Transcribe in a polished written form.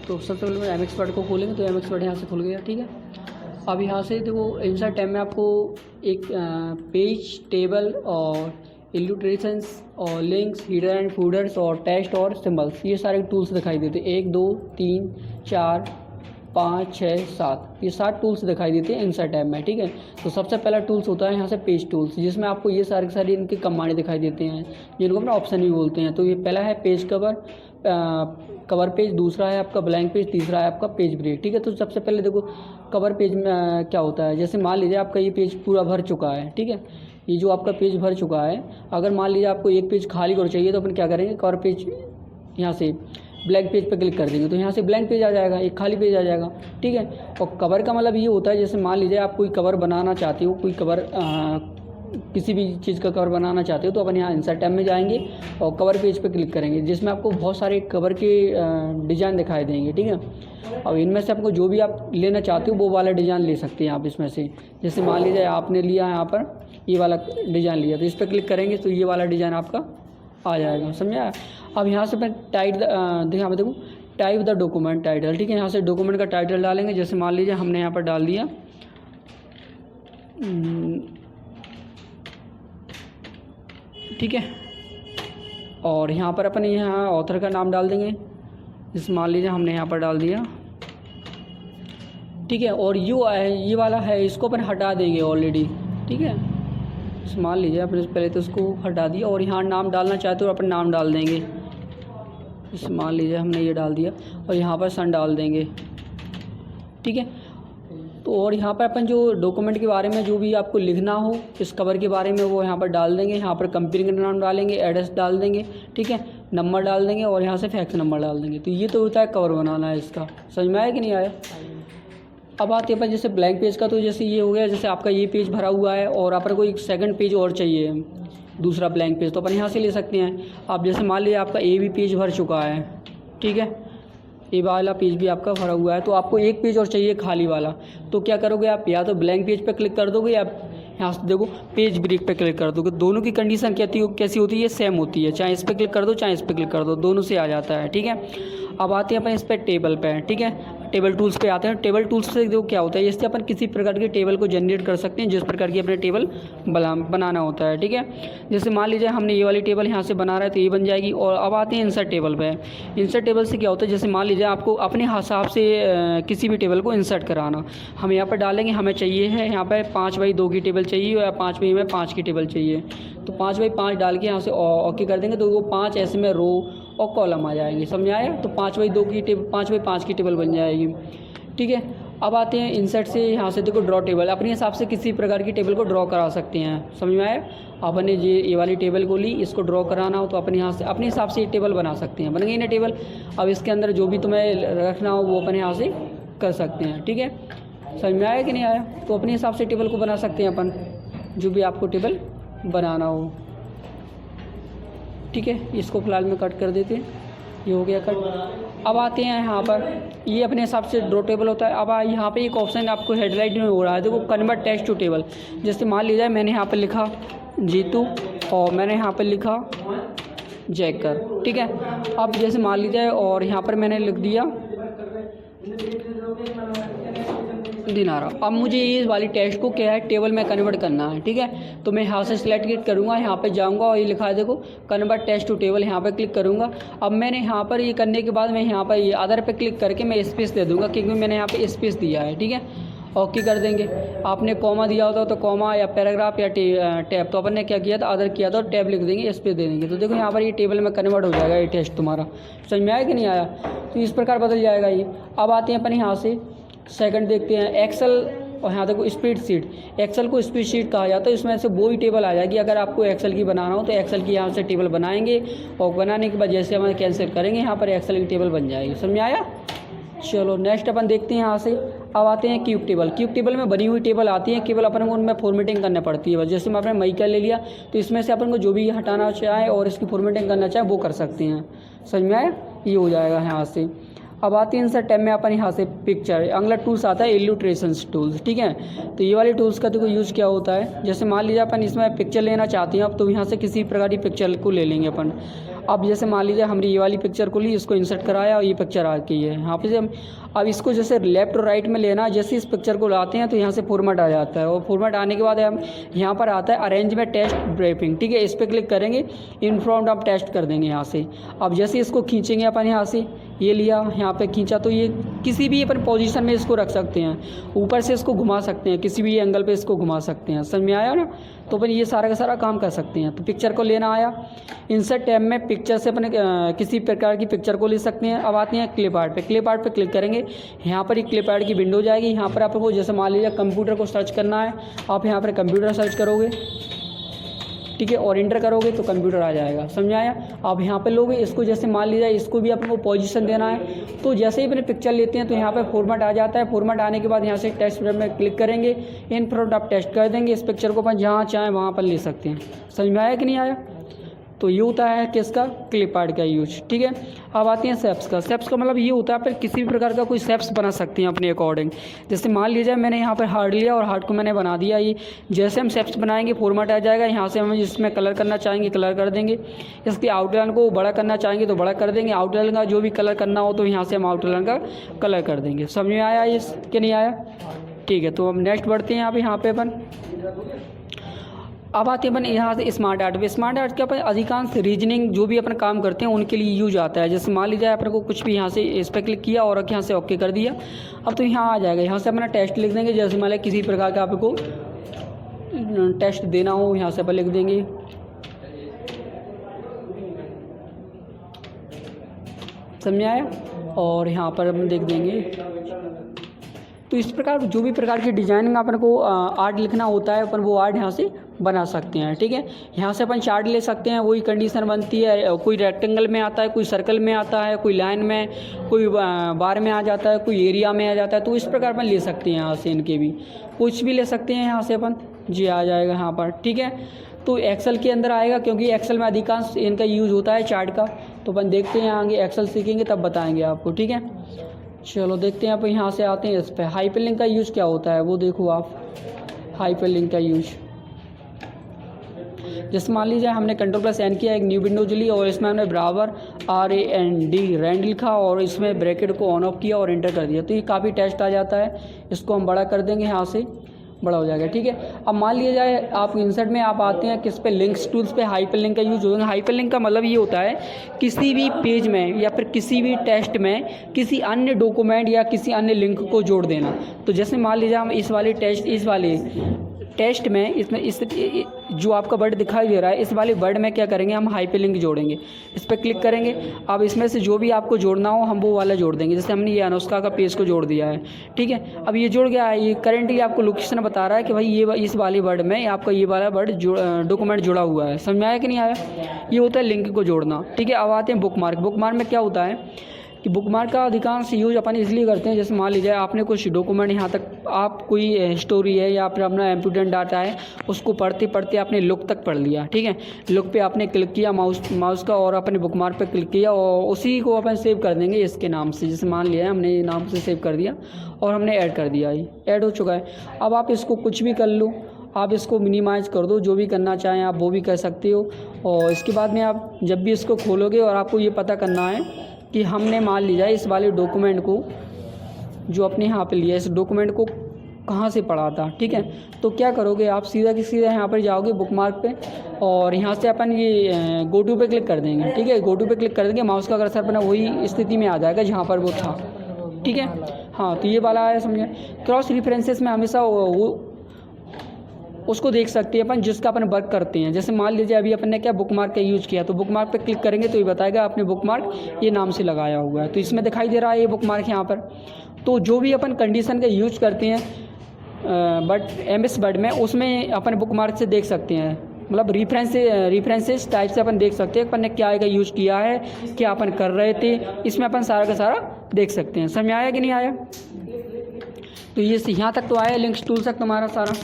तो सबसे पहले एम एक्स वर्ड को खोलेंगे तो एम एक्स वर्ड यहाँ से खुल गया। ठीक है, अब यहाँ से देखो इंसर्ट टैब में आपको एक पेज, टेबल और इल्यूस्ट्रेशंस और लिंक्स, हीडर एंड फूडर्स और टेक्स्ट और सिंबल्स, ये सारे टूल्स दिखाई देते हैं। 1 2 3 4 5 6 7, ये 7 टूल्स दिखाई देते हैं इंसर्ट टैब में। ठीक है, तो सबसे पहला टूल्स होता है यहाँ से पेज टूल्स, जिसमें आपको ये सारे इनके कमांड दिखाई देते हैं, जिनको अपना ऑप्शन भी बोलते हैं। तो ये पहला है पेज कवर, कवर पेज, दूसरा है आपका ब्लैंक पेज, तीसरा है आपका पेज ब्रेक। ठीक है, तो सबसे पहले देखो कवर पेज में क्या होता है। जैसे मान लीजिए आपका ये पेज पूरा भर चुका है। ठीक है, ये जो आपका पेज भर चुका है, अगर मान लीजिए आपको एक पेज खाली और चाहिए तो अपन क्या करेंगे, कवर पेज यहाँ से ब्लैंक पेज पर क्लिक कर देंगे तो यहाँ से ब्लैंक पेज आ जाएगा, एक खाली पेज आ जाएगा। ठीक है, और कवर का मतलब ये होता है, जैसे मान लीजिए आप कोई कवर बनाना चाहते हो, कोई कवर किसी भी चीज़ का कवर बनाना चाहते हो तो अपन यहाँ इंसर्ट टैब में जाएंगे और कवर पेज पे क्लिक करेंगे, जिसमें आपको बहुत सारे कवर के डिज़ाइन दिखाई देंगे। ठीक है, अब इनमें से आपको जो भी आप लेना चाहते हो वो वाला डिज़ाइन ले सकते हैं आप इसमें से। जैसे मान लीजिए आपने लिया यहाँ पर ये वाला डिज़ाइन लिया, तो इस पर क्लिक करेंगे तो ये वाला डिज़ाइन आपका आ जाएगा, समझा। अब यहाँ से मैं यहाँ पर देखो टाइप द डॉक्यूमेंट टाइटल। ठीक है, यहाँ से डॉक्यूमेंट का टाइटल डालेंगे। जैसे मान लीजिए हमने यहाँ पर डाल दिया ठीक है, और यहाँ पर अपन यहाँ ऑथर का नाम डाल देंगे। जैसे मान लीजिए हमने यहाँ पर डाल दिया। ठीक है, और ये वाला है, इसको अपन हटा देंगे ऑलरेडी। ठीक है, मान लीजिए अपन पहले तो उसको हटा दिया और यहाँ नाम डालना चाहते हो अपन नाम डाल देंगे। जैसे मान लीजिए हमने ये डाल दिया और यहाँ पर सन डाल देंगे। ठीक है, तो और यहाँ पर अपन जो डॉक्यूमेंट के बारे में जो भी आपको लिखना हो इस कवर के बारे में वो यहाँ पर डाल देंगे। यहाँ पर कंपनी का नाम डालेंगे, एड्रेस डाल देंगे। ठीक है, नंबर डाल देंगे और यहाँ से फैक्स नंबर डाल देंगे। तो ये तो होता है कवर बनाना है इसका। समझ में आया कि नहीं आया। अब आते हैं अपन जैसे ब्लैंक पेज का। तो जैसे ये हो गया, जैसे आपका ये पेज भरा हुआ है और अपन को एक सेकंड पेज और चाहिए, दूसरा ब्लैंक पेज, तो अपन यहाँ से ले सकते हैं। अब जैसे मान लीजिए आपका ए भी पेज भर चुका है। ठीक है, ये वाला पेज भी आपका भरा हुआ है, तो आपको एक पेज और चाहिए खाली वाला। तो क्या करोगे आप, या तो ब्लैंक पेज पे क्लिक कर दोगे या यहाँ से देखो पेज ब्रेक पे क्लिक कर दोगे। दोनों की कंडीशन कैसी होती है, सेम होती है। चाहे इस पर क्लिक कर दो चाहे इस पर क्लिक कर दो, दोनों से आ जाता है। ठीक है, अब आते हैं अपन इस पर टेबल पे। ठीक है, टेबल टूल्स पे आते हैं। टेबल टूल्स से देखो क्या होता है, इससे अपन किसी प्रकार के टेबल को जनरेट कर सकते हैं जिस प्रकार की अपने टेबल बनाना होता है। ठीक है, जैसे मान लीजिए हमने ये वाली टेबल यहाँ से बना रहा है तो ये बन जाएगी। और अब आते हैं इंसर्ट टेबल पे। इंसर्ट टेबल से क्या होता है, जैसे मान लीजिए आपको अपने हिसाब से किसी भी टेबल को इंसर्ट कराना, हम यहाँ पर डालेंगे। हमें चाहिए है यहाँ पर 5x2 की टेबल चाहिए या 5x5 की टेबल चाहिए, तो 5x5 डाल के यहाँ से ओके कर देंगे तो वो 5 ऐसे में रो और कॉलम आ जाएंगे। समझ आया, तो 5x2 की टेबल 5x5 की टेबल बन जाएगी। ठीक है, अब आते हैं इंसर्ट से। यहाँ से देखो ड्रॉ टेबल, अपने हिसाब से किसी प्रकार की टेबल को ड्रॉ करा सकते हैं। समझ में आया, आपने ये वाली टेबल को ली, इसको ड्रॉ कराना हो तो अपने यहाँ से अपने हिसाब से ये टेबल बना सकते हैं। बन गई ना टेबल। अब इसके अंदर जो भी तुम्हें रखना हो वो अपने यहाँ से कर सकते हैं। ठीक है, समझ में आया कि नहीं आया। तो अपने हिसाब से टेबल को बना सकते हैं अपन, जो भी आपको टेबल बनाना हो। ठीक है, इसको फिलहाल में कट कर देते हैं, ये हो गया कट। अब आते हैं यहाँ पर, ये अपने हिसाब से ड्रॉ टेबल होता है। अब यहाँ पे एक ऑप्शन आपको हेडलाइट में हो रहा है, देखो कन्वर्ट टेक्स्ट टू टेबल। जैसे मान लीजिए मैंने यहाँ पर लिखा जीतू और मैंने यहाँ पर लिखा जैकर। ठीक है, अब जैसे मान लीजिए और यहाँ पर मैंने लिख दिया दिनारा। अब मुझे ये वाली टेक्स्ट को क्या है, टेबल में कन्वर्ट करना है। ठीक है, तो मैं यहाँ से सिलेक्ट करूँगा, यहाँ पे जाऊँगा और ये लिखा है देखो कन्वर्ट टेक्स्ट टू टेबल, यहाँ पे क्लिक करूँगा। अब मैंने यहाँ पर ये करने के बाद मैं यहाँ पर ये अदर पे क्लिक करके मैं स्पेस दे दूँगा, क्योंकि मैंने यहाँ पे स्पेस दिया है। ठीक है, ओके कर देंगे। आपने कॉमा दिया होता तो कॉमा या पैराग्राफ या टैब, तो अपन ने क्या किया था, अदर किया था, टैब लिख देंगे, स्पेस दे देंगे। तो देखो यहाँ पर ये टेबल में कन्वर्ट हो जाएगा ये टेक्स्ट तुम्हारा। समझ में आया कि नहीं आया। तो इस प्रकार बदल जाएगा ये। अब आते हैं अपन यहाँ से सेकंड देखते हैं एक्सेल, और यहाँ देखो स्प्रेडशीट। एक्सेल को स्प्रेडशीट कहा जाता है, इसमें से वो ही टेबल आ जाएगी। अगर आपको एक्सेल की बनाना हो तो एक्सेल की यहाँ से टेबल बनाएंगे और बनाने के बाद जैसे हम कैंसिल करेंगे यहाँ पर एक्सेल की टेबल बन जाएगी। समझ में आया। चलो नेक्स्ट अपन देखते हैं यहाँ से। अब आते हैं क्यूब टेबल। क्यूब टेबल में बनी हुई टेबल आती है, केवल अपन को उनमें फॉर्मेटिंग करना पड़ती है। जैसे मैं अपने मई का ले लिया तो इसमें से अपन को जो भी हटाना चाहे और इसकी फॉर्मेटिंग करना चाहे वो कर सकते हैं। समझ में आया, ये हो जाएगा यहाँ से। अब आते हैं इंसर्ट टैब में अपन यहाँ से पिक्चर, अगला टूल्स आता है इल्यूस्ट्रेशंस टूल्स। ठीक है, तो ये वाले टूल्स का देखो यूज़ क्या होता है। जैसे मान लीजिए अपन इसमें पिक्चर लेना चाहते हैं अब, तो यहाँ से किसी प्रकार की पिक्चर को ले लेंगे अपन। अब जैसे मान लीजिए हमने ये वाली पिक्चर को ली, इसको इंसर्ट कराया और ये पिक्चर आ गई है यहाँ पे। हम अब इसको जैसे लेफ़्ट और राइट में लेना, जैसे इस पिक्चर को लाते हैं तो यहाँ से फॉर्मेट आ जाता है, और फॉर्मेट आने के बाद हम यहाँ पर आता है अरेंज में टेस्ट ड्रैपिंग, ठीक है। इस पर क्लिक करेंगे, इन फ्रंट आप टेस्ट कर देंगे यहाँ से। अब जैसे इसको खींचेंगे अपन यहाँ से, ये लिया यहाँ पे खींचा, तो ये किसी भी अपन पोजीशन में इसको रख सकते हैं, ऊपर से इसको घुमा सकते हैं, किसी भी एंगल पे इसको घुमा सकते हैं। समझ में आया ना? तो अपन ये सारा का सारा काम कर सकते हैं। तो पिक्चर को लेना आया, इंसर्ट टैब में पिक्चर से अपने किसी प्रकार की पिक्चर को ले सकते हैं। अब आते हैं क्लिप आर्ट पे, क्लिप आर्ट पे क्लिक करेंगे, यहाँ पर एक क्लिप आर्ट की विंडो जाएगी। यहाँ पर आपको जैसे मान लीजिए कंप्यूटर को सर्च करना है, आप यहाँ पर कंप्यूटर सर्च करोगे, ठीक है, और इंटर करोगे तो कंप्यूटर आ जाएगा। समझ आया? आप यहाँ पे लोगे, इसको जैसे मान लीजिए इसको भी आपको पोजीशन देना है, तो जैसे ही अपने पिक्चर लेते हैं तो यहाँ पे फॉर्मेट आ जाता है। फॉर्मेट आने के बाद यहाँ से टेक्स्ट में क्लिक करेंगे, इन फ्रंट आप टेस्ट कर देंगे। इस पिक्चर को अपन जहाँ चाहें वहाँ पर ले सकते हैं। समझ में आया कि नहीं आया? तो ये होता है किसका, क्लिप आर्ट का यूज, ठीक है। अब आते हैं शेप्स का। शेप्स का मतलब ये होता है, आप किसी भी प्रकार का कोई शेप्स बना सकते हैं अपने अकॉर्डिंग। जैसे मान लीजिए मैंने यहाँ पर हार्ट लिया और हार्ट को मैंने बना दिया। ये जैसे हम शेप्स बनाएंगे फॉर्मेट आ जाएगा, यहाँ से हम जिसमें कलर करना चाहेंगे कलर कर देंगे, इसकी आउटलाइन को बड़ा करना चाहेंगे तो बड़ा कर देंगे, आउटलाइन का जो भी कलर करना हो तो यहाँ से हम आउटलाइन का कलर कर देंगे। समझ में आया ये कि नहीं आया? ठीक है, तो हम नेक्स्ट बढ़ते हैं। आप यहाँ पे अपन अब आते हैं अपन यहाँ से स्मार्ट आर्ट पे। स्मार्ट आर्ट के अपन अधिकांश रीजनिंग जो भी अपन काम करते हैं उनके लिए यूज आता है। जैसे मान लीजिए अपन को कुछ भी यहाँ से इस पर क्लिक किया और यहाँ से ओके कर दिया, अब तो यहाँ आ जाएगा। यहाँ से अपना टेस्ट लिख देंगे, जैसे मान लीजिए किसी प्रकार का आपको टेस्ट देना हो, यहाँ से अपन लिख देंगे समझ आया, और यहाँ पर हम देख देंगे। तो इस प्रकार जो भी प्रकार की डिजाइनिंग अपन को आर्ट लिखना होता है, अपन वो आर्ट यहाँ से बना सकते हैं, ठीक है। यहाँ से अपन चार्ट ले सकते हैं, वही कंडीशन बनती है। कोई रेक्टेंगल में आता है, कोई सर्कल में आता है, कोई लाइन में, कोई बार में आ जाता है, कोई एरिया में आ जाता है। तो इस प्रकार अपन ले सकते हैं यहाँ से, इनके भी कुछ भी ले सकते हैं यहाँ से अपन जी आ जाएगा यहाँ पर, ठीक है। तो एक्सेल के अंदर आएगा, क्योंकि एक्सेल में अधिकांश इनका यूज़ होता है चार्ट का। तो अपन देखते हैं आगे, एक्सेल सीखेंगे तब बताएंगे आपको, ठीक है। चलो देखते हैं। आप यहाँ से आते हैं इस पर हाइपरलिंक का यूज़ क्या होता है वो देखो आप। हाइपरलिंक का यूज जैसे मान लीजिए हमने Ctrl+N किया, एक न्यू विंडो चली और इसमें हमने बराबर RAND रैंड लिखा और इसमें ब्रैकेट को ऑन ऑफ किया और एंटर कर दिया, तो ये काफ़ी टेक्स्ट आ जाता है। इसको हम बड़ा कर देंगे, यहाँ से बड़ा हो जाएगा, ठीक है। अब मान लिया जाए आप इंसर्ट में आप आते हैं किस पे, लिंक्स टूल्स पे हाइपरलिंक का यूज होगा। हाइपरलिंक का मतलब ये होता है किसी भी पेज में या फिर किसी भी टेक्स्ट में किसी अन्य डॉक्यूमेंट या किसी अन्य लिंक को जोड़ देना। तो जैसे मान लीजिए हम इस वाले टेक्स्ट में इसमें इस जो आपका वर्ड दिखाई दे रहा है, इस वाले वर्ड में क्या करेंगे, हम हाइपरलिंक जोड़ेंगे। इस पर क्लिक करेंगे, अब इसमें से जो भी आपको जोड़ना हो हम वो वाला जोड़ देंगे। जैसे हमने ये अनुष्का का पेज को जोड़ दिया है, ठीक है। अब ये जुड़ गया है, ये करेंटली आपको लोकेशन बता रहा है कि भाई ये इस वाले वर्ड में आपका ये वाला वर्ड डॉक्यूमेंट जुड़ा हुआ है। समझ में आया कि नहीं आया? ये होता है लिंक को जोड़ना, ठीक है। अब आते हैं बुकमार्क। बुकमार्क में क्या होता है कि बुकमार्क का अधिकांश यूज अपन इसलिए करते हैं, जैसे मान लीजिए आपने कुछ डॉक्यूमेंट यहाँ तक आप कोई स्टोरी है या फिर अपना इम्पोर्टेंट डाटा है उसको पढ़ते पढ़ते आपने लुक तक पढ़ लिया, ठीक है। लुक पे आपने क्लिक किया माउस का और अपने बुकमार्क पे क्लिक किया और उसी को अपन सेव कर देंगे इसके नाम से। जैसे मान लिया हमने ये नाम से सेव कर दिया और हमने ऐड कर दिया, ये ऐड हो चुका है। अब आप इसको कुछ भी कर लो, आप इसको मिनिमाइज़ कर दो, जो भी करना चाहें आप वो भी कर सकते हो। और इसके बाद में आप जब भी इसको खोलोगे और आपको ये पता करना है कि हमने मान लिया इस वाले डॉक्यूमेंट को जो अपने यहाँ पे लिया, इस डॉक्यूमेंट को कहाँ से पढ़ा था, ठीक है। तो क्या करोगे आप, सीधा की सीधा यहाँ पर जाओगे बुकमार्क पे और यहाँ से अपन ये गो टू पे क्लिक कर देंगे, ठीक है। गो टू पे क्लिक कर देंगे, माउस का कर्सर अपना वही स्थिति में आ जाएगा जहाँ पर वो था, ठीक है। हाँ, तो ये वाला है, समझे। क्रॉस रेफरेंसेस में हमेशा वो उसको देख सकते हैं अपन जिसका अपन वर्क करते हैं। जैसे मान लीजिए अभी अपन ने क्या बुकमार्क का यूज़ किया, तो बुकमार्क पे क्लिक करेंगे तो ये बताएगा आपने बुकमार्क ये नाम से लगाया हुआ है, तो इसमें दिखाई दे रहा है ये बुकमार्क यहाँ पर। तो जो भी अपन कंडीशन का यूज करते हैं बट MS वर्ड में, उसमें अपन बुकमार्क से देख सकते हैं। मतलब रेफरेंसेस टाइप से अपन देख सकते हैं अपन ने क्या का यूज़ किया है, क्या अपन कर रहे थे, इसमें अपन सारा का सारा देख सकते हैं। समझ में आया कि नहीं आया? तो ये यहाँ तक तो आया लिंक्स टूल्स तक तुम्हारा सारा।